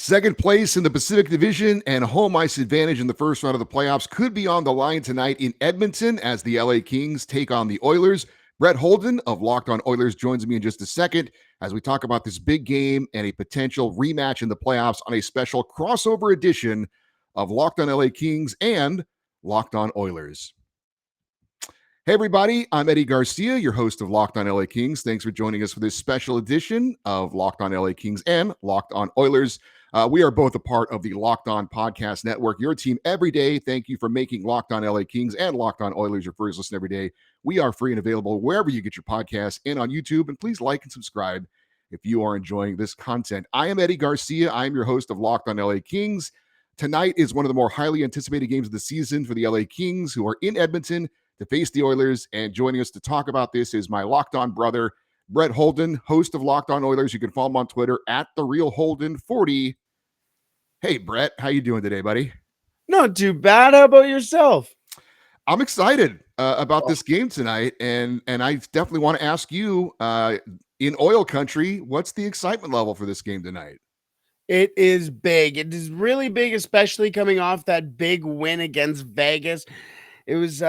Second place in the Pacific Division and home ice advantage in the first round of the playoffs could be on the line tonight in Edmonton as the LA Kings take on the Oilers. Brett Holden of Locked On Oilers joins me in just a second as we talk about this big game and a potential rematch in the playoffs on a special crossover edition of Locked On LA Kings and Locked On Oilers. Hey, everybody, I'm Eddie Garcia, your host of Locked On LA Kings. Thanks for joining us for this special edition of Locked On LA Kings and Locked On Oilers. We are both a part of the Locked On Podcast Network, your team every day. Thank you for making Locked On LA Kings and Locked On Oilers your first listen every day. We are free and available wherever you get your podcasts and on YouTube. And please like and subscribe if you are enjoying this content. I am Eddie Garcia. I am your host of Locked On LA Kings. Tonight is one of the more highly anticipated games of the season for the LA Kings, who are in Edmonton to face the Oilers. And joining us to talk about this is my Locked On brother, Brett Holden, host of Locked On Oilers. You can follow him on Twitter at @TheRealHolden40. Hey, Brett, how you doing today, buddy? Not too bad. How about yourself? I'm excited about this game tonight, and I definitely want to ask you, in oil country, what's the excitement level for this game tonight? It is big. It is really big, especially coming off that big win against Vegas. It was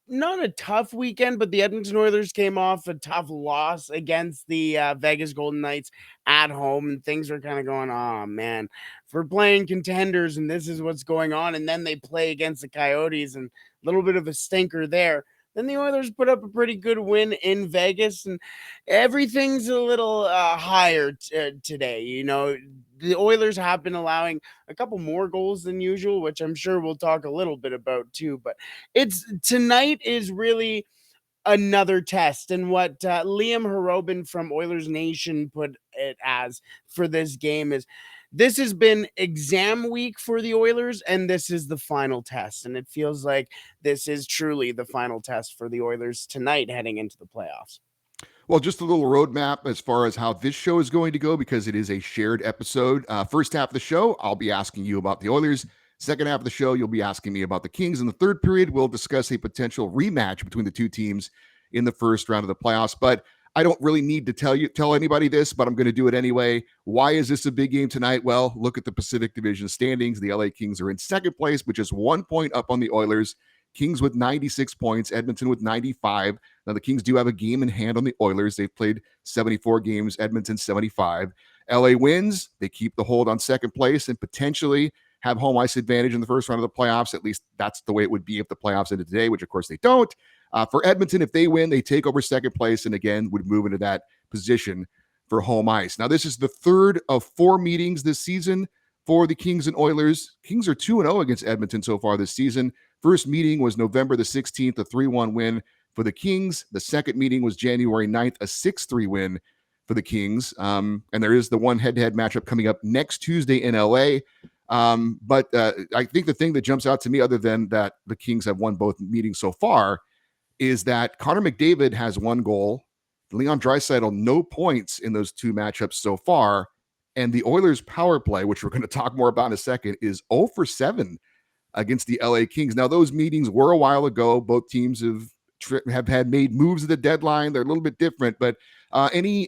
not a tough weekend, but the Edmonton Oilers came off a tough loss against the Vegas Golden Knights at home, and things were kind of going, oh, man, if we're playing contenders and this is what's going on, and then they play against the Coyotes and a little bit of a stinker there. Then the Oilers put up a pretty good win in Vegas, and everything's a little higher today. You know, the Oilers have been allowing a couple more goals than usual, which I'm sure we'll talk a little bit about too. But tonight is really another test, and what Liam Harobin from Oilers Nation put it as for this game is this has been exam week for the Oilers, and this is the final test. And it feels like this is truly the final test for the Oilers tonight heading into the playoffs. Well, just a little roadmap as far as how this show is going to go, because it is a shared episode. First half of the show, I'll be asking you about the Oilers. Second half of the show, you'll be asking me about the Kings. In the third period, we'll discuss a potential rematch between the two teams in the first round of the playoffs. But I don't really need to tell anybody this, but I'm going to do it anyway. Why is this a big game tonight? Well, look at the Pacific Division standings. The LA Kings are in second place, which is 1 point up on the Oilers. Kings with 96 points, Edmonton with 95. Now, the Kings do have a game in hand on the Oilers. They've played 74 games, Edmonton 75. LA wins. They keep the hold on second place and potentially have home ice advantage in the first round of the playoffs. At least that's the way it would be if the playoffs ended today, which of course they don't. For Edmonton, if they win, they take over second place and again would move into that position for home ice. Now, this is the third of 4 meetings this season for the Kings and Oilers. Kings are 2-0 against Edmonton so far this season. First meeting was November the 16th, a 3-1 win for the Kings. The second meeting was January 9th, a 6-3 win for the Kings. And there is the one head-to-head matchup coming up next Tuesday in LA. But I think the thing that jumps out to me, other than that the Kings have won both meetings so far, is that Connor McDavid has 1 goal. Leon Draisaitl, no points in those 2 matchups so far. And the Oilers' power play, which we're going to talk more about in a second, is 0 for 7 against the LA Kings. Now, those meetings were a while ago. Both teams have had made moves at the deadline. They're a little bit different, but any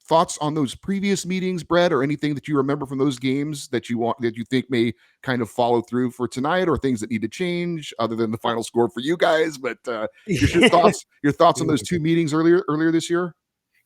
thoughts on those previous meetings, Brett, or anything that you remember from those games that you think may kind of follow through for tonight, or things that need to change other than the final score for you guys? But your thoughts on those 2 meetings earlier this year?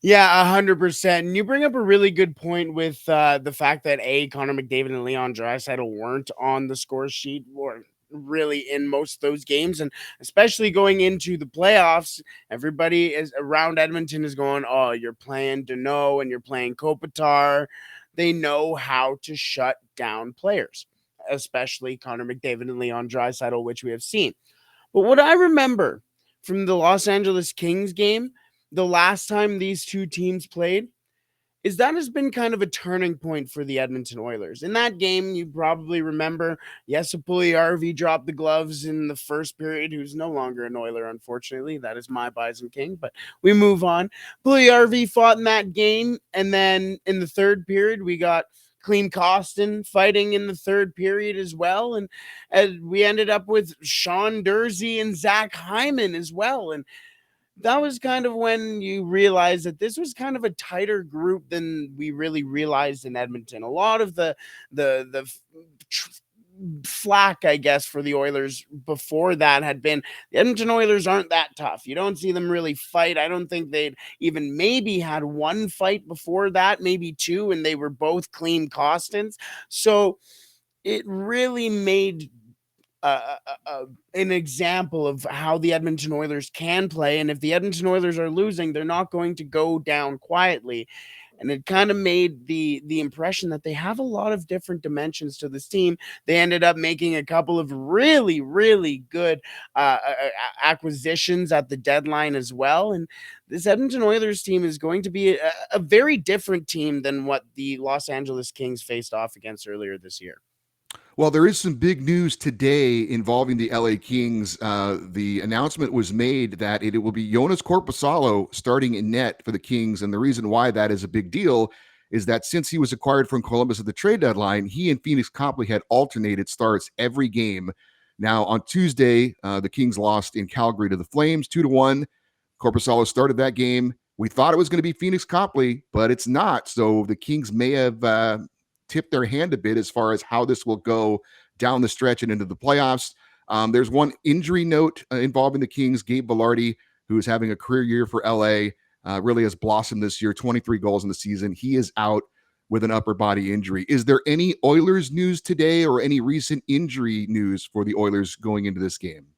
Yeah, 100%. And you bring up a really good point with the fact that Connor McDavid and Leon Draisaitl weren't on the score sheet or really in most of those games, and especially going into the playoffs, everybody is around Edmonton is going, oh, you're playing Deneau and you're playing Kopitar. They know how to shut down players, especially Connor McDavid and Leon Draisaitl, which we have seen. But what I remember from the Los Angeles Kings game, the last time these two teams played, is that has been kind of a turning point for the Edmonton Oilers. In that game, you probably remember, yes, Puljujärvi dropped the gloves in the first period, who's no longer an Oiler, unfortunately. That is my Bison King, but we move on. Puljujärvi fought in that game, and then in the third period, we got Clean Costin fighting in the third period as well, and we ended up with Sean Durzi and Zach Hyman as well, and that was kind of when you realize that this was kind of a tighter group than we really realized in Edmonton. A lot of the tr- flack, I guess, for the Oilers before that had been the Edmonton Oilers aren't that tough. You don't see them really fight. I don't think they'd even maybe had one fight before that, maybe two, and they were both clean Costins. So it really made an example of how the Edmonton Oilers can play. And if the Edmonton Oilers are losing, they're not going to go down quietly. And it kind of made the impression that they have a lot of different dimensions to this team. They ended up making a couple of really good acquisitions at the deadline as well. And this Edmonton Oilers team is going to be a very different team than what the Los Angeles Kings faced off against earlier this year. Well, there is some big news today involving the LA Kings. The announcement was made that it will be Jonas Korpisalo starting in net for the Kings. And the reason why that is a big deal is that since he was acquired from Columbus at the trade deadline, he and Phoenix Copley had alternated starts every game. Now, on Tuesday, the Kings lost in Calgary to the Flames 2-1. Korpisalo started that game. We thought it was going to be Phoenix Copley, but it's not. So the Kings may have tip their hand a bit as far as how this will go down the stretch and into the playoffs. There's one injury note involving the Kings. Gabe Vilardi, who is having a career year for LA, really has blossomed this year, 23 goals in the season. He is out with an upper body injury. Is there any Oilers news today or any recent injury news for the Oilers going into this game?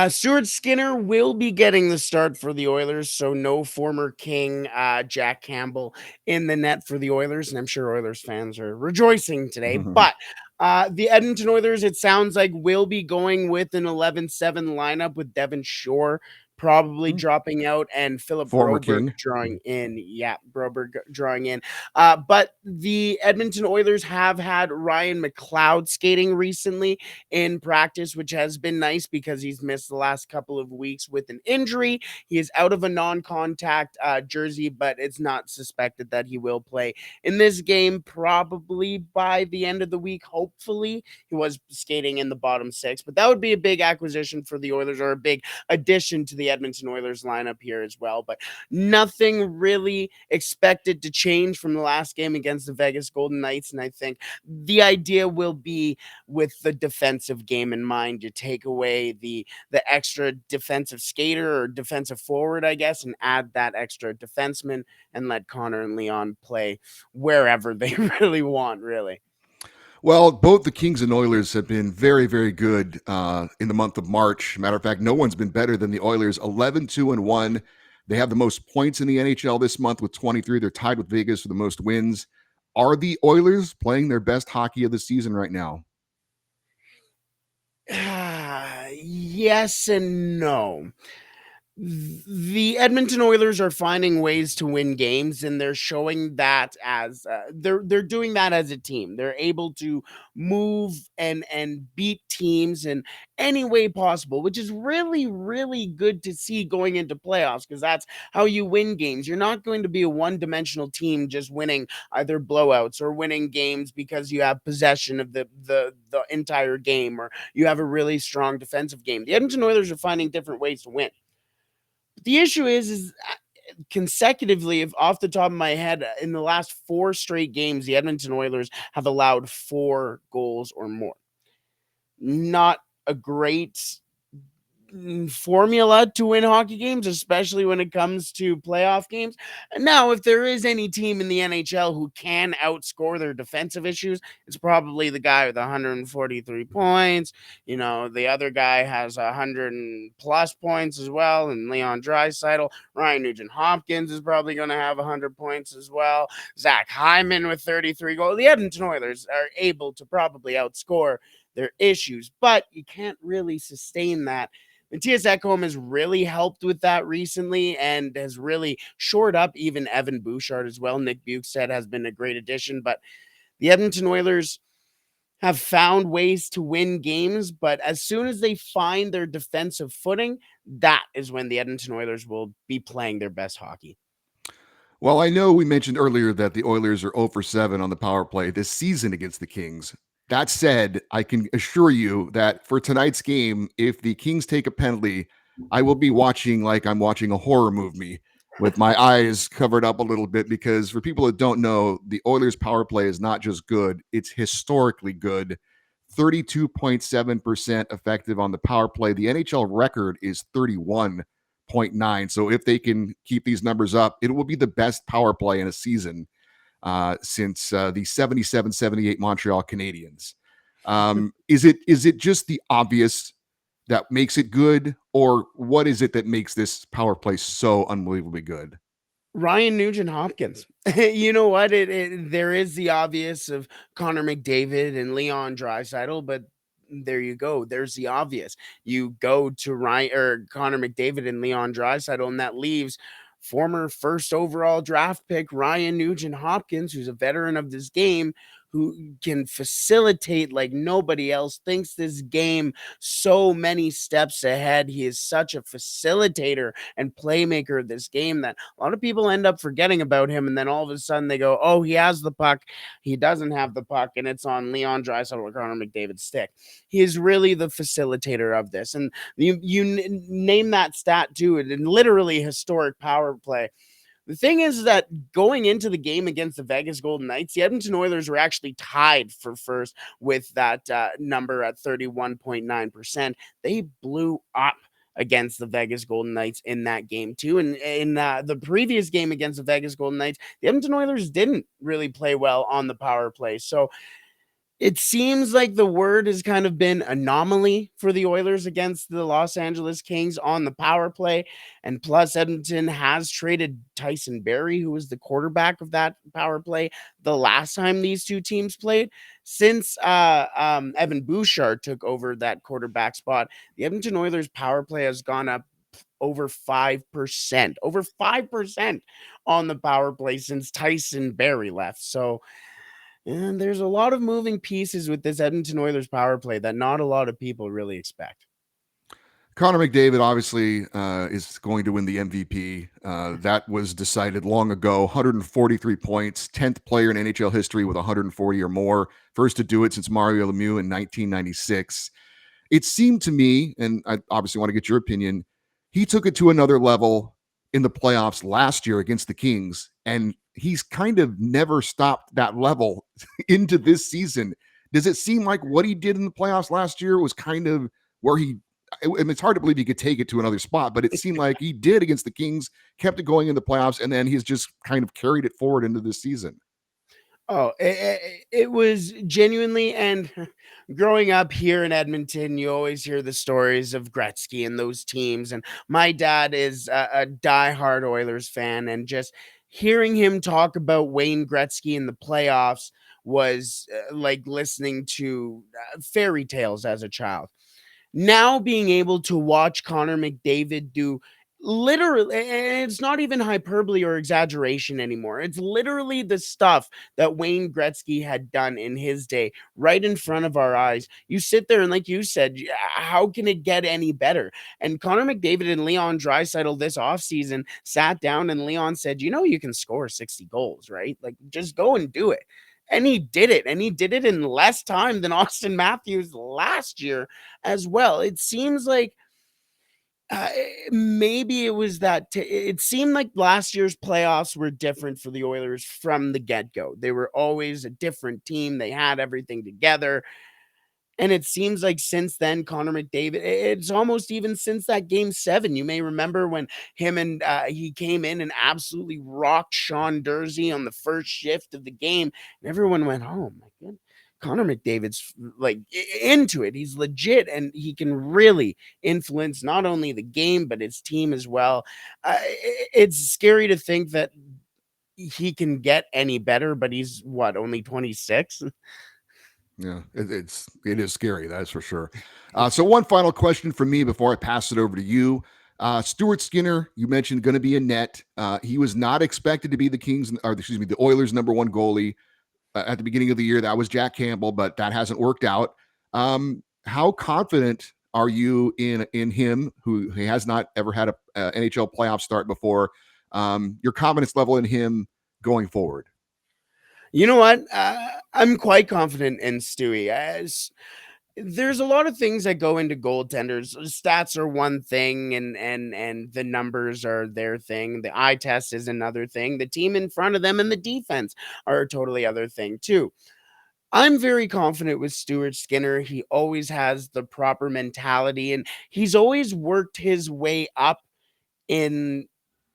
Stuart Skinner will be getting the start for the Oilers, so no former King Jack Campbell in the net for the Oilers, and I'm sure Oilers fans are rejoicing today. But the Edmonton Oilers, it sounds like, will be going with an 11-7 lineup with Devon Shore probably dropping out and Philip Former Broberg King. drawing in. Yeah, Broberg drawing in. But the Edmonton Oilers have had Ryan McLeod skating recently in practice, which has been nice because he's missed the last couple of weeks with an injury. He is out of a non-contact jersey, but it's not suspected that he will play in this game probably by the end of the week. Hopefully, he was skating in the bottom six, but that would be a big acquisition for the Oilers or a big addition to the Edmonton Oilers lineup here as well. But nothing really expected to change from the last game against the Vegas Golden Knights, and I think the idea will be with the defensive game in mind. You take away the extra defensive skater or defensive forward, I guess, and add that extra defenseman and let Connor and Leon play wherever they really want, really. Well, both the Kings and Oilers have been very, very good in the month of March. Matter of fact, no one's been better than the Oilers, 11-2-1. They have the most points in the NHL this month with 23. They're tied with Vegas for the most wins. Are the Oilers playing their best hockey of the season right now? Yes and no. The Edmonton Oilers are finding ways to win games, and they're showing that as they're doing that as a team. They're able to move and beat teams in any way possible, which is really good to see going into playoffs because that's how you win games. You're not going to be a one-dimensional team just winning either blowouts or winning games because you have possession of the entire game or you have a really strong defensive game. The Edmonton Oilers are finding different ways to win. The issue is consecutively, if off the top of my head, in the last four straight games, the Edmonton Oilers have allowed 4 goals or more. Not a great formula to win hockey games, especially when it comes to playoff games. Now, if there is any team in the NHL who can outscore their defensive issues, it's probably the guy with 143 points. You know, the other guy has 100 plus points as well, and Leon Draisaitl. Ryan Nugent-Hopkins is probably going to have 100 points as well. Zach Hyman with 33 goals. The Edmonton Oilers are able to probably outscore their issues, but you can't really sustain that. Matthias Ekholm has really helped with that recently and has really shored up even Evan Bouchard as well. Nick Bukestad has been a great addition, but the Edmonton Oilers have found ways to win games, but as soon as they find their defensive footing, that is when the Edmonton Oilers will be playing their best hockey. Well, I know we mentioned earlier that the Oilers are 0 for 7 on the power play this season against the Kings. That said, I can assure you that for tonight's game, if the Kings take a penalty, I will be watching like I'm watching a horror movie with my eyes covered up a little bit because for people that don't know, the Oilers power play is not just good, it's historically good. 32.7% effective on the power play. The NHL record is 31.9. So if they can keep these numbers up, it will be the best power play in a season since the 77-78 Montreal Canadiens. Is it just the obvious that makes it good, or what is it that makes this power play so unbelievably good? Ryan Nugent Hopkins. You know what? There is the obvious of Connor McDavid and Leon Draisaitl, but there you go. There's the obvious. You go to Ryan or Connor McDavid and Leon Draisaitl, and that leaves former first overall draft pick Ryan Nugent Hopkins, who's a veteran of this game, who can facilitate like nobody else, thinks this game so many steps ahead. He is such a facilitator and playmaker of this game that a lot of people end up forgetting about him, and then all of a sudden they go, "Oh, he has the puck, he doesn't have the puck, and it's on Leon Draisaitl or Connor McDavid's stick." He is really the facilitator of this, and name that stat to it, and literally historic power play. The thing is that going into the game against the Vegas Golden Knights, the Edmonton Oilers were actually tied for first with that number at 31.9%. They blew up against the Vegas Golden Knights in that game too. And in the previous game against the Vegas Golden Knights, the Edmonton Oilers didn't really play well on the power play. So it seems like the word has kind of been anomaly for the Oilers against the Los Angeles Kings on the power play. And plus, Edmonton has traded Tyson Barrie, who was the quarterback of that power play the last time these two teams played. Since Evan Bouchard took over that quarterback spot, the Edmonton Oilers power play has gone up over 5% on the power play since Tyson Barrie left. So, and there's a lot of moving pieces with this Edmonton Oilers power play that not a lot of people really expect. Connor McDavid obviously is going to win the MVP. That was decided long ago. 143 points, 10th player in NHL history with 140 or more. First to do it since Mario Lemieux in 1996. It seemed to me, and I obviously want to get your opinion, he took it to another level in the playoffs last year against the Kings, and he's kind of never stopped that level into this season. Does it seem like what he did in the playoffs last year was kind of where and it's hard to believe he could take it to another spot, but it seemed like he did against the Kings, kept it going in the playoffs, and then he's just kind of carried it forward into this season. Oh, it was genuinely, and growing up here in Edmonton, you always hear the stories of Gretzky and those teams. And my dad is a diehard Oilers fan, and just hearing him talk about Wayne Gretzky in the playoffs was like listening to fairy tales as a child. Now being able to watch Connor McDavid do literally, and it's not even hyperbole or exaggeration anymore. It's literally the stuff that Wayne Gretzky had done in his day right in front of our eyes. You sit there and, like you said, how can it get any better? And Connor McDavid and Leon Draisaitl this offseason sat down, and Leon said, "You know, you can score 60 goals, right? Like, just go and do it." And he did it, and he did it in less time than Austin Matthews last year as well. It seems like maybe it was that it seemed like last year's playoffs were different for the Oilers from the get-go. They were always a different team. They had everything together. And it seems like since then, Connor McDavid, it's almost even since that game 7. You may remember when him and he came in and absolutely rocked Sean Dursey on the first shift of the game. And everyone went, "Oh my goodness. Connor McDavid's like into it. He's legit, and he can really influence not only the game but his team as well." It's scary to think that he can get any better, but he's what, only 26? Yeah, it is scary, that's for sure. So one final question for me before I pass it over to you. Stuart Skinner, you mentioned going to be a net. He was not expected to be the Kings, or excuse me, the Oilers' number one goalie at the beginning of the year. That was Jack Campbell, but that hasn't worked out. How confident are you in him, who he has not ever had a NHL playoff start before? Your confidence level in him going forward? You know what? I'm quite confident in Stewie. As There's a lot of things that go into goaltenders. Stats are one thing, and the numbers are their thing. The eye test is another thing. The team in front of them and the defense are a totally other thing too. I'm very confident with Stuart Skinner. He always has the proper mentality, and he's always worked his way up in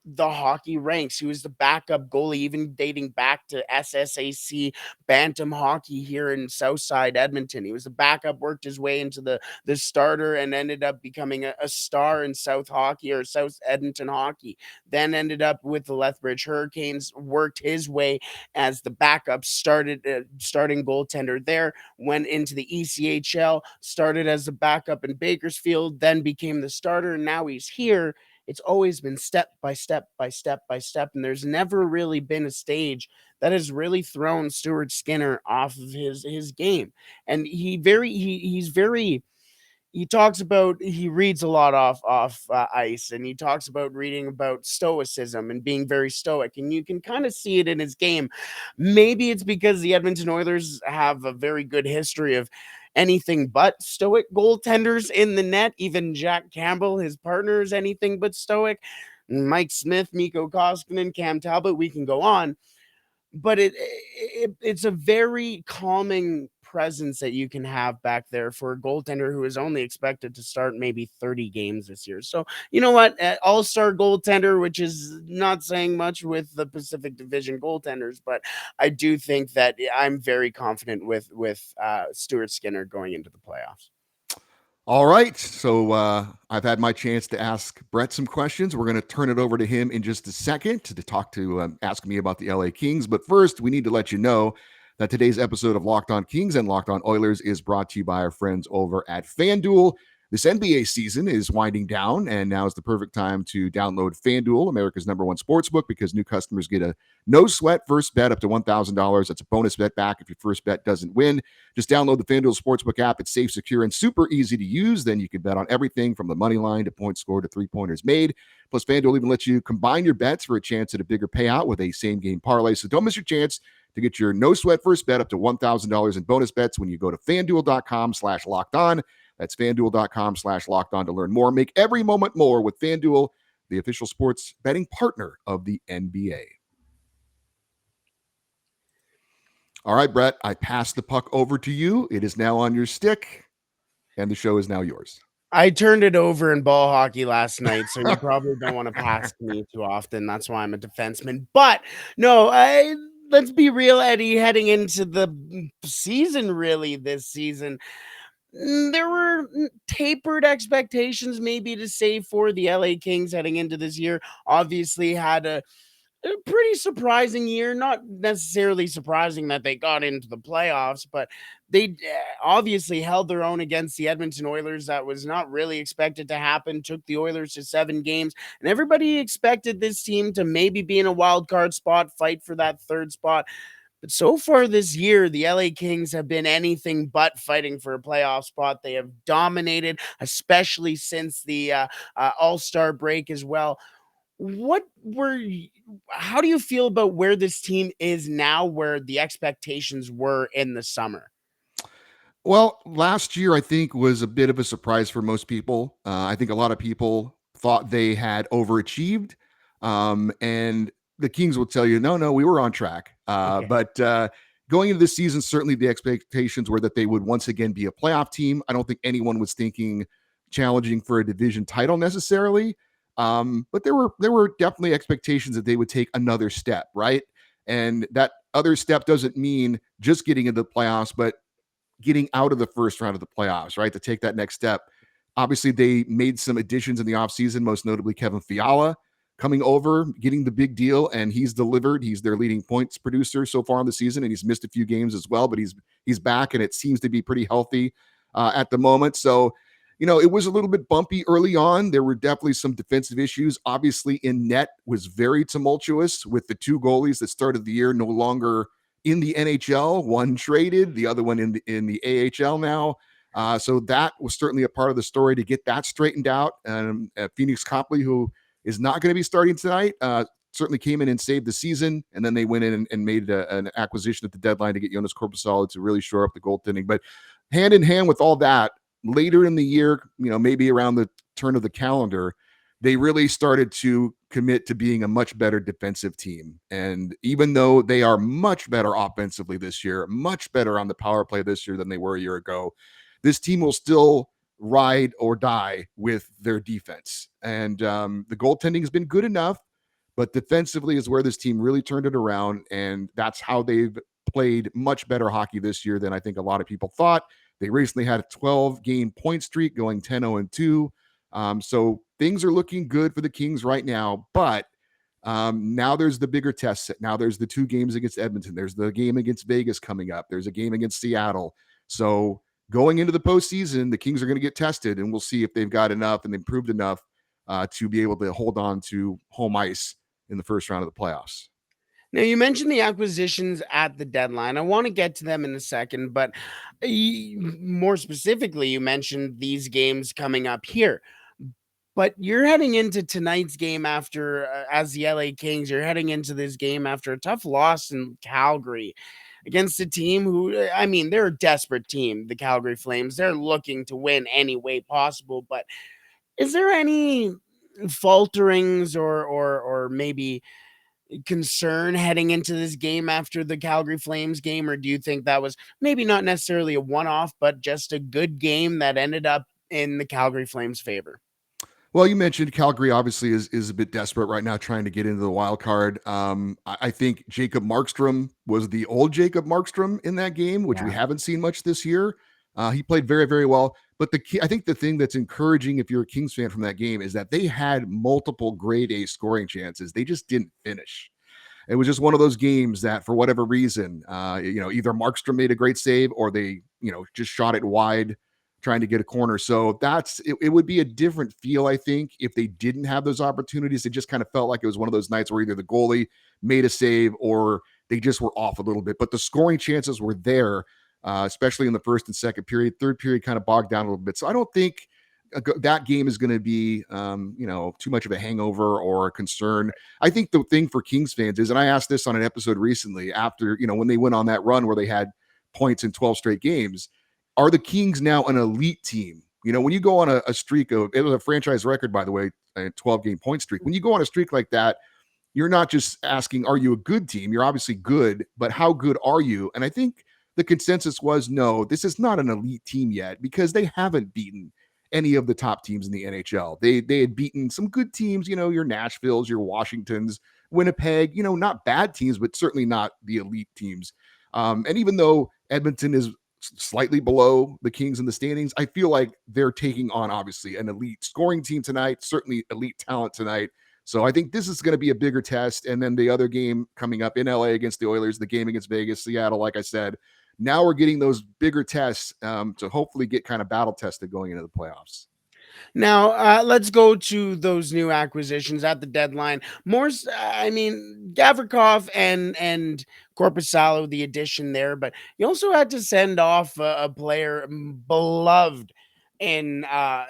the hockey ranks. He was the backup goalie, even dating back to SSAC Bantam hockey here in Southside Edmonton. He was the backup, worked his way into the starter, and ended up becoming a star in South hockey or South Edmonton hockey. Then ended up with the Lethbridge Hurricanes, worked his way as the backup, starting goaltender there, went into the ECHL, started as the backup in Bakersfield, then became the starter, and now he's here. It's always been step by step by step by step, and there's never really been a stage that has really thrown Stuart Skinner off of his game. And he's very, he talks about, he reads a lot off ice, and he talks about reading about stoicism and being very stoic, and you can kind of see it in his game. Maybe it's because the Edmonton Oilers have a very good history of anything but stoic goaltenders in the net. Even Jack Campbell, his partner, is anything but stoic. Mike Smith, Mikko Koskinen, Cam Talbot, we can go on, but it's a very calming presence that you can have back there for a goaltender who is only expected to start maybe 30 games this year. So, you know what? All-star goaltender, which is not saying much with the Pacific Division goaltenders, but I do think that I'm very confident with Stuart Skinner going into the playoffs. All right. So I've had my chance to ask Brett some questions. We're going to turn it over to him in just a second to talk to ask me about the LA Kings. But first, we need to let you know that today's episode of Locked On Kings and Locked On Oilers is brought to you by our friends over at FanDuel. This NBA season is winding down, and now is the perfect time to download FanDuel, America's #1 sportsbook, because new customers get a no-sweat first bet up to $1,000. That's a bonus bet back if your first bet doesn't win. Just download the FanDuel Sportsbook app. It's safe, secure, and super easy to use. Then you can bet on everything from the money line to points scored to three-pointers made. Plus, FanDuel even lets you combine your bets for a chance at a bigger payout with a same-game parlay. So don't miss your chance to get your no-sweat first bet up to $1,000 in bonus bets when you go to FanDuel.com/locked-on. That's FanDuel.com/locked-on to learn more. Make every moment more with FanDuel, the official sports betting partner of the NBA. All right, Brett, I pass the puck over to you. It is now on your stick, and the show is now yours. I turned it over in ball hockey last night, so you probably don't want to pass to me too often. That's why I'm a defenseman. But no, let's be real, Eddie, heading into the season, really, this season, there were tapered expectations maybe to say for the LA Kings heading into this year. Obviously had a pretty surprising year. Not necessarily surprising that they got into the playoffs, but they obviously held their own against the Edmonton Oilers. That was not really expected to happen. Took the Oilers to 7 games, and everybody expected this team to maybe be in a wild card spot, fight for that third spot. But so far this year, the LA Kings have been anything but fighting for a playoff spot. They have dominated, especially since the All-Star break as well. What were How do you feel about where this team is now, where the expectations were in the summer? Well, last year, I think, was a bit of a surprise for most people. I think a lot of people thought they had overachieved. And the Kings will tell you, no, we were on track. Okay. But going into this season, certainly the expectations were that they would once again be a playoff team. I don't think anyone was thinking challenging for a division title necessarily. But there were definitely expectations that they would take another step, right? And that other step doesn't mean just getting into the playoffs, but getting out of the first round of the playoffs, right? To take that next step. Obviously, they made some additions in the offseason, most notably Kevin Fiala coming over, getting the big deal, and he's delivered. He's their leading points producer so far in the season, and he's missed a few games as well, but he's back, and it seems to be pretty healthy at the moment. So, it was a little bit bumpy early on. There were definitely some defensive issues. Obviously, in net was very tumultuous with the two goalies that started the year no longer in the NHL, one traded, the other one in the AHL now. So that was certainly a part of the story to get that straightened out. Phoenix Copley, who is not going to be starting tonight, certainly came in and saved the season. And then they went in and made an acquisition at the deadline to get Jonas Korpisalo to really shore up the goaltending. But hand in hand with all that, later in the year, maybe around the turn of the calendar, they really started to commit to being a much better defensive team. And even though they are much better offensively this year, much better on the power play this year than they were a year ago, this team will still ride or die with their defense. And the goaltending has been good enough, but defensively is where this team really turned it around. And that's how they've played much better hockey this year than I think a lot of people thought. They recently had a 12-game point streak going 10-0-2. So things are looking good for the Kings right now. But now there's the bigger test. Now there's the 2 games against Edmonton. There's the game against Vegas coming up. There's a game against Seattle. So going into the postseason, the Kings are going to get tested, and we'll see if they've got enough and improved enough to be able to hold on to home ice in the first round of the playoffs. Now, you mentioned the acquisitions at the deadline. I want to get to them in a second, but more specifically, you mentioned these games coming up here. But you're heading into tonight's game after, as the LA Kings, you're heading into this game after a tough loss in Calgary against a team who, I mean, they're a desperate team, the Calgary Flames. They're looking to win any way possible. But is there any falterings or maybe concern heading into this game after the Calgary Flames game? Or do you think that was maybe not necessarily a one-off, but just a good game that ended up in the Calgary Flames' favor? Well, you mentioned Calgary obviously is a bit desperate right now, trying to get into the wild card. I think Jacob Markstrom was the old Jacob Markstrom in that game, which we Yeah. haven't seen much this year. He played very, very well. But I think the thing that's encouraging if you're a Kings fan from that game is that they had multiple grade A scoring chances. They just didn't finish. It was just one of those games that, for whatever reason, either Markstrom made a great save or they, just shot it wide trying to get a corner. So it would be a different feel, I think, if they didn't have those opportunities. It just kind of felt like it was one of those nights where either the goalie made a save or they just were off a little bit. But the scoring chances were there, especially in the first and second period. Third period kind of bogged down a little bit. So I don't think that game is going to be, too much of a hangover or a concern. I think the thing for Kings fans is, and I asked this on an episode recently after, when they went on that run where they had points in 12 straight games, are the Kings now an elite team? When you go on a streak of, it was a franchise record, by the way, a 12-game point streak. When you go on a streak like that, you're not just asking, are you a good team? You're obviously good, but how good are you? And I think the consensus was, no, this is not an elite team yet because they haven't beaten any of the top teams in the NHL. They had beaten some good teams, your Nashvilles, your Washingtons, Winnipeg, not bad teams, but certainly not the elite teams. And even though Edmonton is slightly below the Kings in the standings, I feel like they're taking on obviously an elite scoring team tonight, certainly elite talent tonight. So I think this is going to be a bigger test. And then the other game coming up in LA against the Oilers, the game against Vegas, Seattle, like I said, now we're getting those bigger tests to hopefully get kind of battle tested going into the playoffs. Now, let's go to those new acquisitions at the deadline. I mean, Gavrikov and Korpisalo, the addition there, but you also had to send off a player beloved in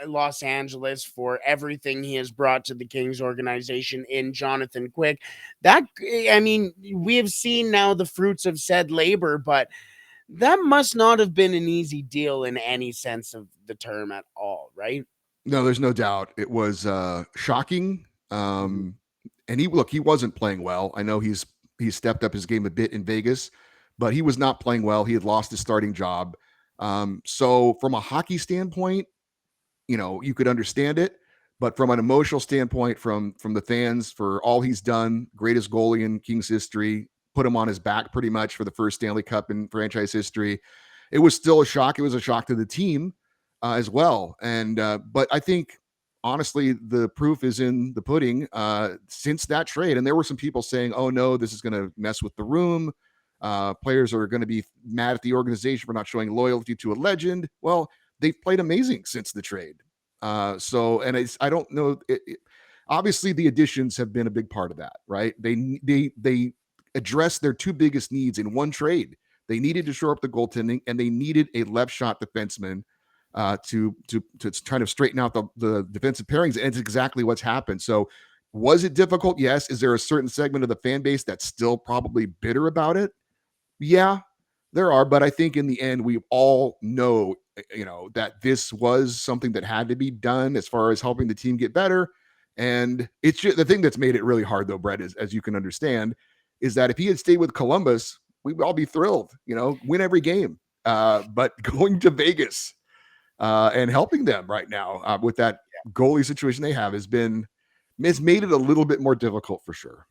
Los Angeles for everything he has brought to the Kings organization in Jonathan Quick. I mean, we have seen now the fruits of said labor, but that must not have been an easy deal in any sense of the term at all, right? No, there's no doubt. It was shocking. Mhm. And he wasn't playing well. I know he's stepped up his game a bit in Vegas, but he was not playing well. He had lost his starting job. So from a hockey standpoint, you could understand it, but from an emotional standpoint, from the fans, for all he's done, greatest goalie in Kings history, put him on his back pretty much for the first Stanley Cup in franchise history. It was still a shock. It was a shock to the team as well. And but I think honestly, the proof is in the pudding. Since that trade, and there were some people saying, "Oh no, this is going to mess with the room." Players are going to be mad at the organization for not showing loyalty to a legend. Well, they've played amazing since the trade. I don't know. Obviously, the additions have been a big part of that, right? They addressed their 2 biggest needs in one trade. They needed to shore up the goaltending, and they needed a left shot defenseman to kind of straighten out the defensive pairings. And it's exactly what's happened. So, was it difficult? Yes. Is there a certain segment of the fan base that's still probably bitter about it? Yeah, There are, but I think in the end, we all know, that this was something that had to be done as far as helping the team get better. And it's just, the thing that's made it really hard, though, Brett, is as you can understand, is that if he had stayed with Columbus, we'd all be thrilled, win every game. But going to Vegas and helping them right now with that goalie situation they have has made it a little bit more difficult for sure.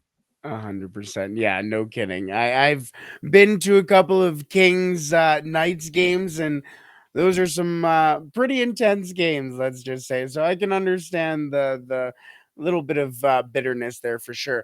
100%. Yeah, no kidding. I've been to a couple of Kings Knights games, and those are some pretty intense games, let's just say. So I can understand the little bit of bitterness there for sure.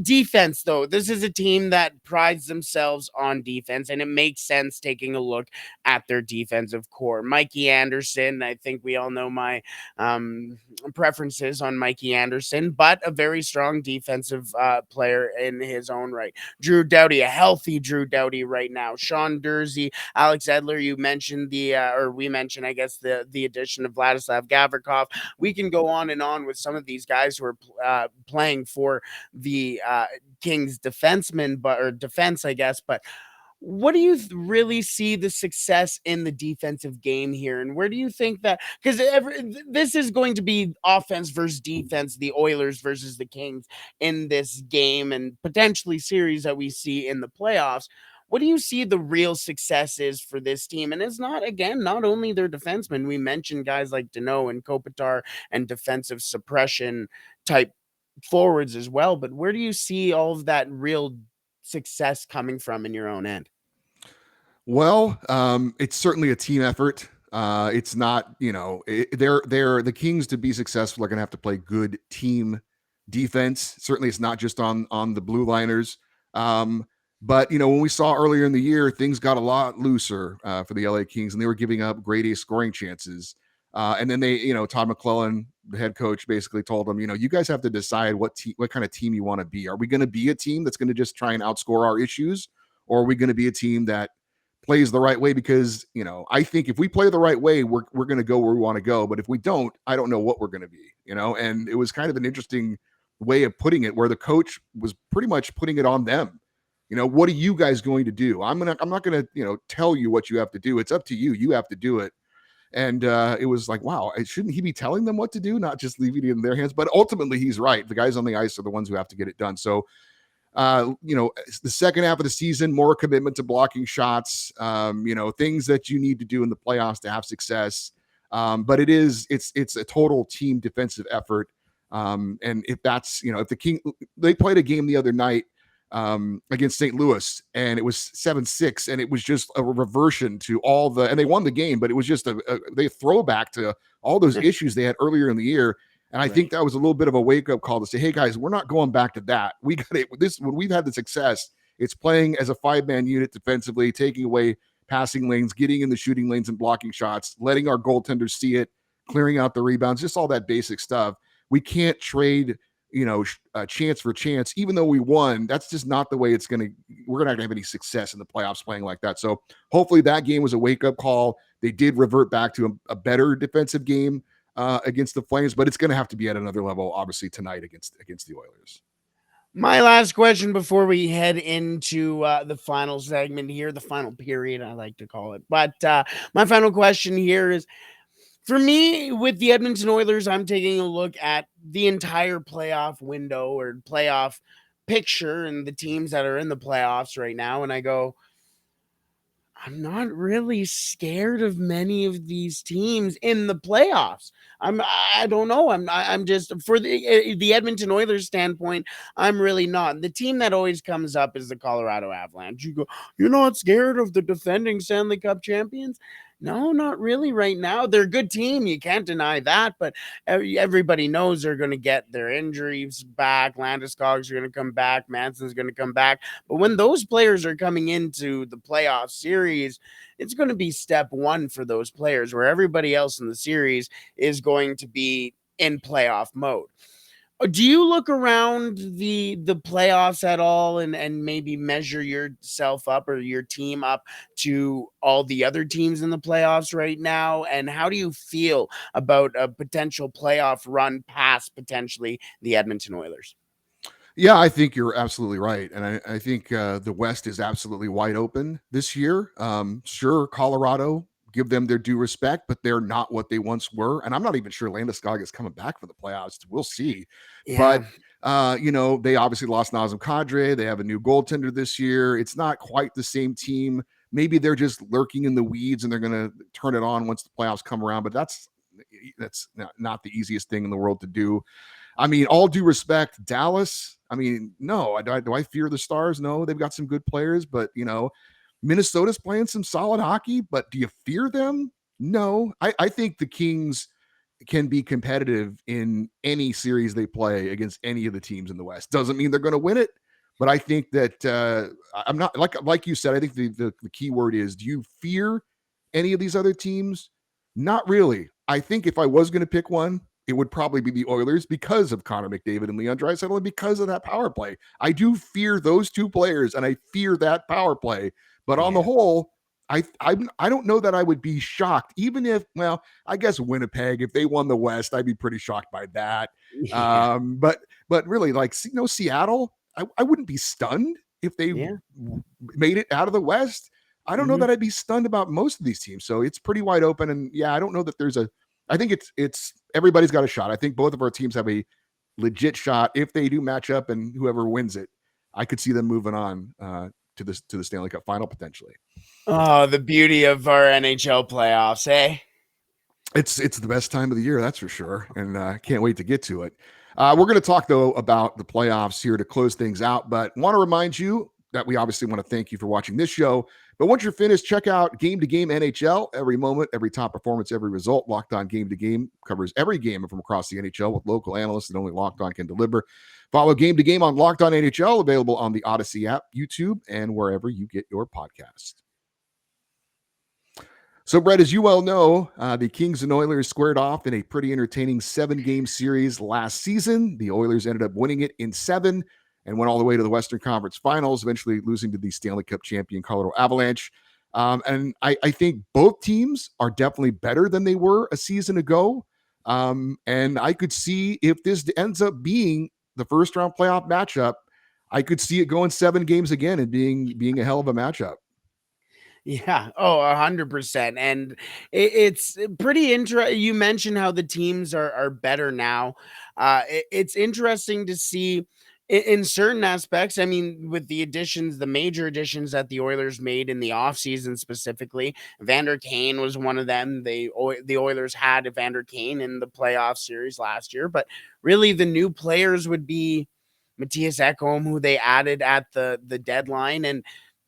Defense, though, this is a team that prides themselves on defense, and it makes sense taking a look at their defensive core. Mikey Anderson, I think we all know my um, preferences on Mikey Anderson, but a very strong defensive player in his own right. Drew Doughty, a healthy Drew Doughty right now. Sean Dursey, Alex Edler, you mentioned or we mentioned, I guess, the addition of Vladislav Gavrikov. We can go on and on with some of these guys who are playing for the Kings defensemen, or defense, I guess. But what do you really see the success in the defensive game here, and where do you think that, because this is going to be offense versus defense, the Oilers versus the Kings in this game and potentially series that we see in the playoffs? What do you see the real success is for this team? And it's not, again, not only their defensemen. We mentioned guys like Deneau and Kopitar and defensive suppression type forwards as well, but where do you see all of that real success coming from in your own end? Well, it's certainly a team effort. It's not, they're the Kings to be successful are going to have to play good team defense. Certainly, it's not just on the blue liners. But when we saw earlier in the year, things got a lot looser for the LA Kings, and they were giving up grade A scoring chances. And then they, Todd McClellan, the head coach, basically told them, you guys have to decide what kind of team you want to be. Are we going to be a team that's going to just try and outscore our issues, or are we going to be a team that plays the right way? Because I think if we play the right way, we're going to go where we want to go. But if we don't, I don't know what we're going to be. And it was kind of an interesting way of putting it, where the coach was pretty much putting it on them. What are you guys going to do? I'm not gonna tell you what you have to do. It's up to you. You have to do it. And it was like, wow, shouldn't he be telling them what to do, not just leaving it in their hands? But ultimately, he's right. The guys on the ice are the ones who have to get it done. So the second half of the season, more commitment to blocking shots, things that you need to do in the playoffs to have success. But it's a total team defensive effort. And if that's, if the King, they played a game the other night against St. Louis, and it was 7-6, and it was just a reversion to and they won the game, but it was just they throwback to all those issues they had earlier in the year. And I think that was a little bit of a wake up call to say, hey guys, we're not going back to that. We got it. When we've had the success, it's playing as a 5-man unit defensively, taking away passing lanes, getting in the shooting lanes and blocking shots, letting our goaltenders see it, clearing out the rebounds, just all that basic stuff. We can't trade, chance for chance. Even though we won, that's just not the way we're not gonna have any success in the playoffs playing like that. So hopefully that game was a wake up call. They did revert back to a better defensive game against the Flames, but it's going to have to be at another level, obviously, tonight against the Oilers. My last question before we head into the final segment here, the final period, I like to call it. But my final question here is, for me, with the Edmonton Oilers, I'm taking a look at the entire playoff window or playoff picture and the teams that are in the playoffs right now. And I go, I'm not really scared of many of these teams in the playoffs. I don't know. I'm just, for the Edmonton Oilers standpoint, I'm really not. The team that always comes up is the Colorado Avalanche. You go, you're not scared of the defending Stanley Cup champions? No, not really right now. They're a good team. You can't deny that, but everybody knows they're going to get their injuries back. Landeskog's going to come back. Manson's going to come back. But when those players are coming into the playoff series, it's going to be step one for those players, where everybody else in the series is going to be in playoff mode. Do you look around the playoffs at all and maybe measure yourself up or your team up to all the other teams in the playoffs right now? And how do you feel about a potential playoff run past potentially the Edmonton Oilers? Yeah, I think you're absolutely right, and I think the West is absolutely wide open this year. Sure, Colorado, give them their due respect, but they're not what they once were, and I'm not even sure Landeskog is coming back for the playoffs. We'll see, Yeah, but they obviously lost Nazem Kadri. They have a new goaltender this year. It's not quite the same team. Maybe they're just lurking in the weeds, and they're going to turn it on once the playoffs come around. But that's not the easiest thing in the world to do. I mean, all due respect, Dallas. I mean, no, do I fear the Stars? No, they've got some good players, but Minnesota's playing some solid hockey. But do you fear them? No, I think the Kings can be competitive in any series they play against any of the teams in the West. Doesn't mean they're going to win it, but I think that I'm not like you said. I think the key word is: do you fear any of these other teams? Not really. I think if I was going to pick one, it would probably be the Oilers because of Connor McDavid and Leon Draisaitl, and because of that power play. I do fear those two players, and I fear that power play. But on the yeah, whole, I don't know that I would be shocked, even if, well, I guess Winnipeg, if they won the West, I'd be pretty shocked by that. yeah, But really, like, Seattle, I wouldn't be stunned if they yeah. made it out of the West. I don't know Mhm. that I'd be stunned about most of these teams. So it's pretty wide open. And yeah, I don't know that I think it's everybody's got a shot. I think both of our teams have a legit shot if they do match up, and whoever wins it, I could see them moving on to the Stanley Cup final potentially. Oh, the beauty of our NHL playoffs, eh? It's the best time of the year, that's for sure, and can't wait to get to it. We're going to talk though about the playoffs here to close things out, but want to remind you that we obviously want to thank you for watching this show. But once you're finished, check out Game to Game NHL. Every moment, every top performance, every result. Locked On Game to Game covers every game from across the NHL with local analysts that only Locked On can deliver. Follow Game to Game on Locked On NHL, available on the Odyssey app, YouTube, and wherever you get your podcast. So, Brett, as you well know, the Kings and Oilers squared off in a pretty entertaining 7-game series last season. The Oilers ended up winning it in 7 and went all the way to the Western Conference Finals, eventually losing to the Stanley Cup champion Colorado Avalanche. And I think both teams are definitely better than they were a season ago. And I could see if this ends up being the first round playoff matchup, I could see it going 7 games again and being a hell of a matchup. Yeah. Oh, 100%. And it's pretty interesting. You mentioned how the teams are better now. It's interesting to see in certain aspects. I mean, with the additions, the major additions that the Oilers made in the offseason specifically, Vander Kane was one of them. The Oilers had Vander Kane in the playoff series last year, but really the new players would be Matthias Ekholm, who they added at the deadline, and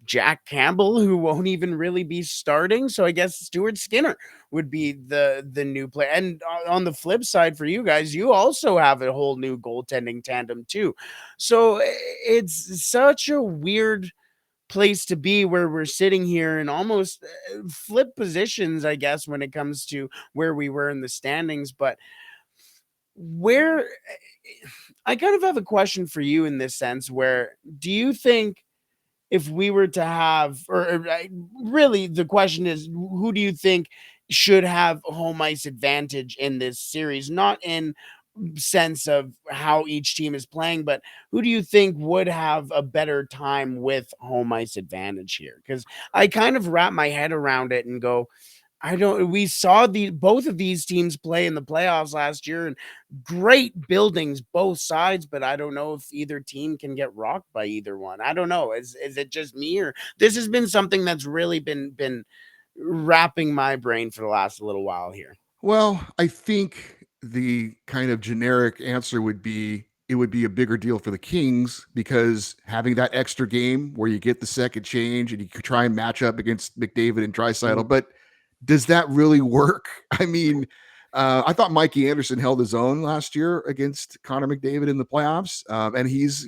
Jack Campbell, who won't even really be starting. So I guess Stuart Skinner would be the new player. And on the flip side for you guys, you also have a whole new goaltending tandem too. So it's such a weird place to be where we're sitting here and almost flip positions, I guess, when it comes to where we were in the standings. But where I kind of have a question for you in this sense, where do you think if we were to have, really the question is, who do you think should have home ice advantage in this series? Not in sense of how each team is playing, but who do you think would have a better time with home ice advantage here? Because I kind of wrap my head around it and go, I don't. We saw the both of these teams play in the playoffs last year, and great buildings both sides. But I don't know if either team can get rocked by either one. I don't know. Is it just me, or this has been something that's really been wrapping my brain for the last little while here? Well, I think the kind of generic answer would be it would be a bigger deal for the Kings because having that extra game where you get the second change and you could try and match up against McDavid and Draisaitl, Mhm. but does that really work? I mean, I thought Mikey Anderson held his own last year against Connor McDavid in the playoffs, and he's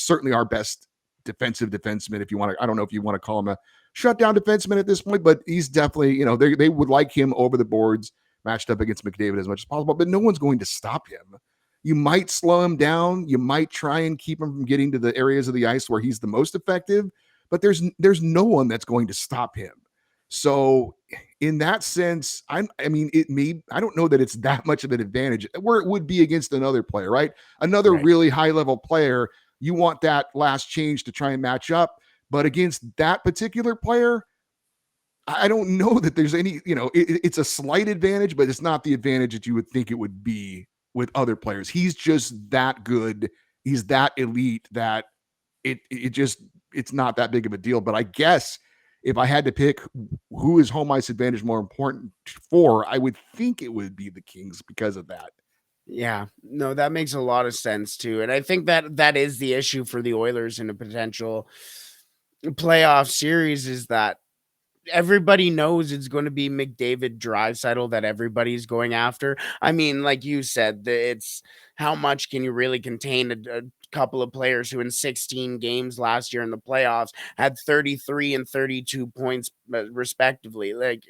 certainly our best defensive defenseman. If you want to, I don't know if you want to call him a shutdown defenseman at this point, but he's definitely, they would like him over the boards matched up against McDavid as much as possible, but no one's going to stop him. You might slow him down. You might try and keep him from getting to the areas of the ice where he's the most effective, but there's no one that's going to stop him. So in that sense, I mean, I don't know that it's that much of an advantage where it would be against another player, right? Another Right. really high level player. you want that last change to try and match up. But against that particular player, I don't know that there's any, it's a slight advantage, but it's not the advantage that you would think it would be with other players. He's just that good. He's that elite that it just it's not that big of a deal. But I guess if I had to pick who is home ice advantage more important for, I would think it would be the Kings because of that. Yeah, no, that makes a lot of sense too. And I think that that is the issue for the Oilers in a potential playoff series is that everybody knows it's going to be McDavid Draisaitl that everybody's going after. I mean, like you said, it's how much can you really contain a couple of players who in 16 games last year in the playoffs had 33 and 32 points respectively. Like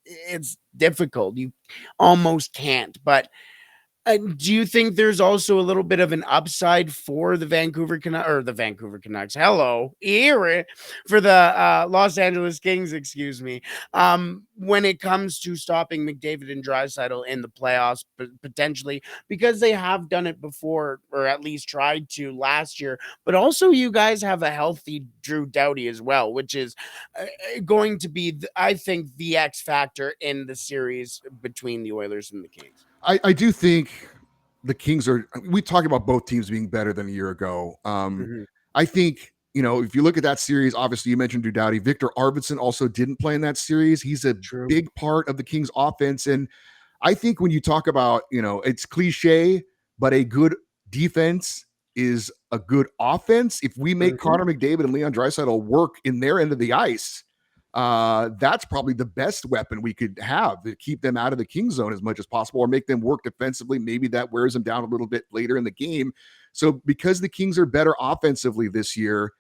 it's difficult. You almost can't, but do you think there's also a little bit of an upside for the Vancouver Canucks? Hello, here for the Los Angeles Kings, excuse me. When it comes to stopping McDavid and Draisaitl in the playoffs, potentially because they have done it before, or at least tried to last year. But also, you guys have a healthy Drew Doughty as well, which is going to be, I think, the X factor in the series between the Oilers and the Kings. I do think the Kings are. We talk about both teams being better than a year ago. Mhm. I think if you look at that series, obviously you mentioned Drew Doughty. Victor Arvidsson also didn't play in that series. He's a True. big part of the Kings' offense, and I think when you talk about it's cliche, but a good defense is a good offense. If we make Mhm. Connor McDavid and Leon Draisaitl work in their end of the ice, that's probably the best weapon we could have to keep them out of the King zone as much as possible, or make them work defensively. Maybe that wears them down a little bit later in the game. So because the Kings are better offensively this year,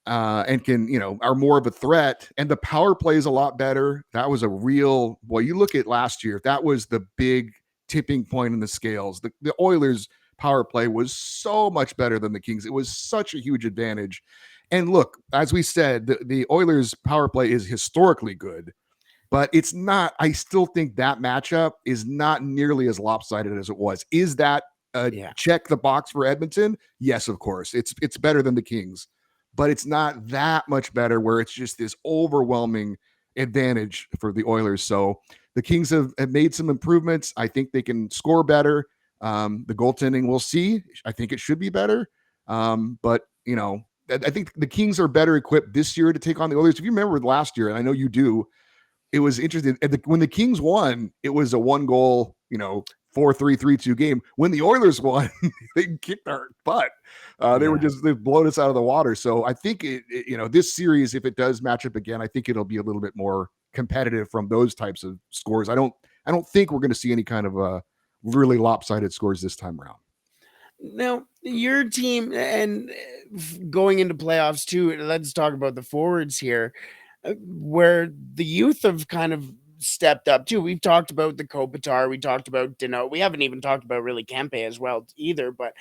and can, are more of a threat, and the power play is a lot better. That was a real, boy, you look at last year, that was the big tipping point in the scales. The Oilers power play was so much better than the Kings. It was such a huge advantage. And look, as we said, the Oilers power play is historically good, but it's not. I still think that matchup is not nearly as lopsided as it was. Is that a Yeah. check the box for Edmonton? Yes, of course. It's better than the Kings, but it's not that much better where it's just this overwhelming advantage for the Oilers. So the Kings have made some improvements. I think they can score better. The goaltending, we'll see. I think it should be better. But I think the Kings are better equipped this year to take on the Oilers. If you remember last year, and I know you do, it was interesting. When the Kings won, it was a 1-goal, 4-3, 3-2 game. When the Oilers won, they kicked our butt. They've blown us out of the water. So I think this series, if it does match up again, I think it'll be a little bit more competitive from those types of scores. I don't think we're going to see any kind of really lopsided scores this time around. Now, your team and going into playoffs too, let's talk about the forwards here, where the youth have kind of stepped up too. We've talked about the Kopitar, we talked about Dino. We haven't even talked about really Kempe as well either, but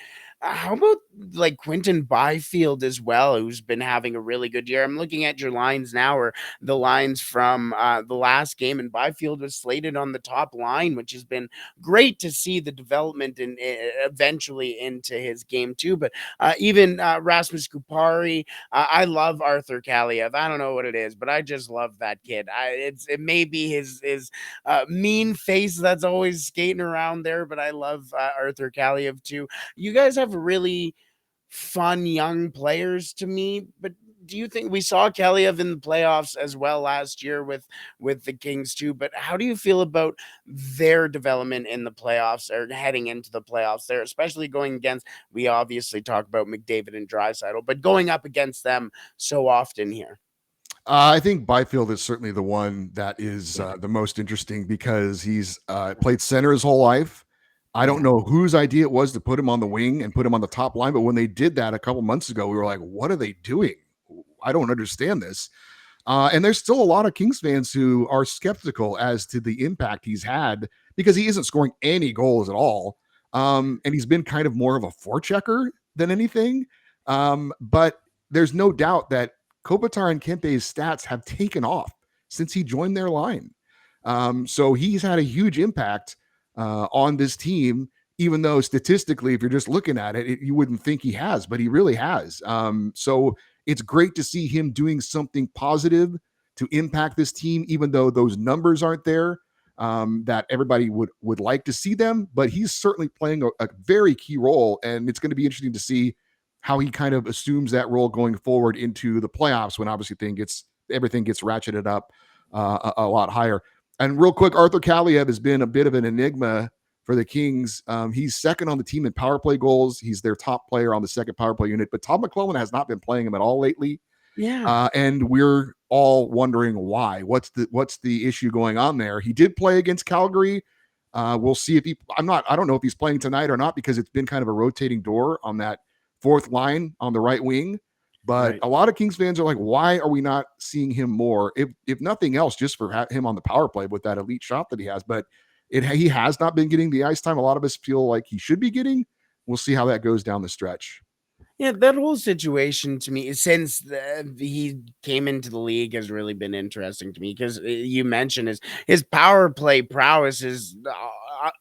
how about like Quinton Byfield as well, who's been having a really good year? I'm looking at your lines now, or the lines from the last game, and Byfield was slated on the top line, which has been great to see the development and eventually into his game too. But even Rasmus Kupari, I love Arthur Kaliev. I don't know what it is, but I just love that kid. It may be his mean face that's always skating around there, but I love Arthur Kaliev too. You guys have really fun young players to me, but do you think we saw Kaliev in the playoffs as well last year with the Kings too? But how do you feel about their development in the playoffs or heading into the playoffs there, especially going against? We obviously talk about McDavid and Draisaitl, but going up against them so often here. I think Byfield is certainly the one that is Yeah, the most interesting because he's played center his whole life. I don't yeah, know whose idea it was to put him on the wing and put him on the top line, but when they did that a couple months ago, we were like, "What are they doing? I don't understand this." And there's still a lot of Kings fans who are skeptical as to the impact he's had because he isn't scoring any goals at all, and he's been kind of more of a forechecker than anything. But there's no doubt that Kopitar and Kempe's stats have taken off since he joined their line. So he's had a huge impact on this team. even though statistically, if you're just looking at it, you wouldn't think he has, but he really has. So it's great to see him doing something positive to impact this team, even though those numbers aren't there. That everybody would like to see them, but he's certainly playing a very key role, and it's going to be interesting to see how he kind of assumes that role going forward into the playoffs when obviously everything gets ratcheted up a lot higher. And real quick, Arthur Kaliev has been a bit of an enigma for the Kings. He's second on the team in power play goals. He's their top player on the second power play unit, but Todd McClellan has not been playing him at all lately. Yeah. And we're all wondering why. What's the issue going on there? He did play against Calgary. We'll see if I don't know if he's playing tonight or not because it's been kind of a rotating door on that fourth line on the right wing. But Right. a lot of Kings fans are like, why are we not seeing him more? If nothing else, just for him on the power play with that elite shot that he has. But he has not been getting the ice time a lot of us feel like he should be getting. We'll see how that goes down the stretch. Yeah, that whole situation to me, since he came into the league, has really been interesting to me because you mentioned his power play prowess is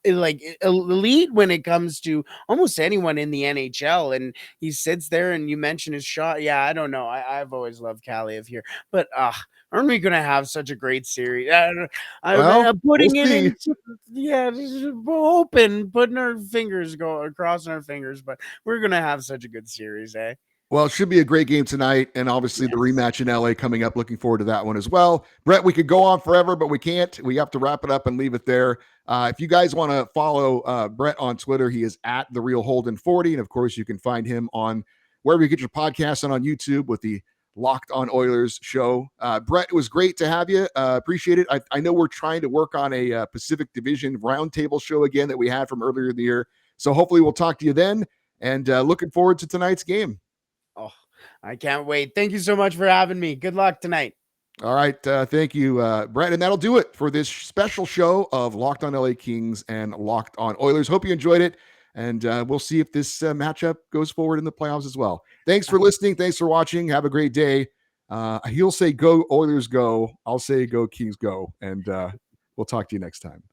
like elite when it comes to almost anyone in the NHL. And he sits there, and you mentioned his shot. Yeah, I don't know. I've always loved Kaliev here, but aren't we gonna have such a great series? Well, I'm we'll putting it see. into, yeah, just hoping, putting our fingers, crossing our fingers, but we're gonna have such a good series, eh? Well, it should be a great game tonight, and obviously the Yes. rematch in LA coming up. Looking forward to that one as well. Brett, we could go on forever, but we can't. We have to wrap it up and leave it there. If you guys want to follow Brett on Twitter, he is at the Real Holden 40, and of course you can find him on wherever you get your podcasts and on YouTube with the Locked On Oilers show. Brett, it was great to have you. Appreciate it. I know we're trying to work on a Pacific Division roundtable show again that we had from earlier in the year, so hopefully we'll talk to you then. And looking forward to tonight's game. Oh, I can't wait. Thank you so much for having me. Good luck tonight. All right. Thank you, Brett. And that'll do it for this special show of Locked on LA Kings and Locked on Oilers. Hope you enjoyed it. And we'll see if this matchup goes forward in the playoffs as well. Thanks for listening. Thanks for watching. Have a great day. He'll say, go Oilers, go. I'll say, go Kings, go. And we'll talk to you next time.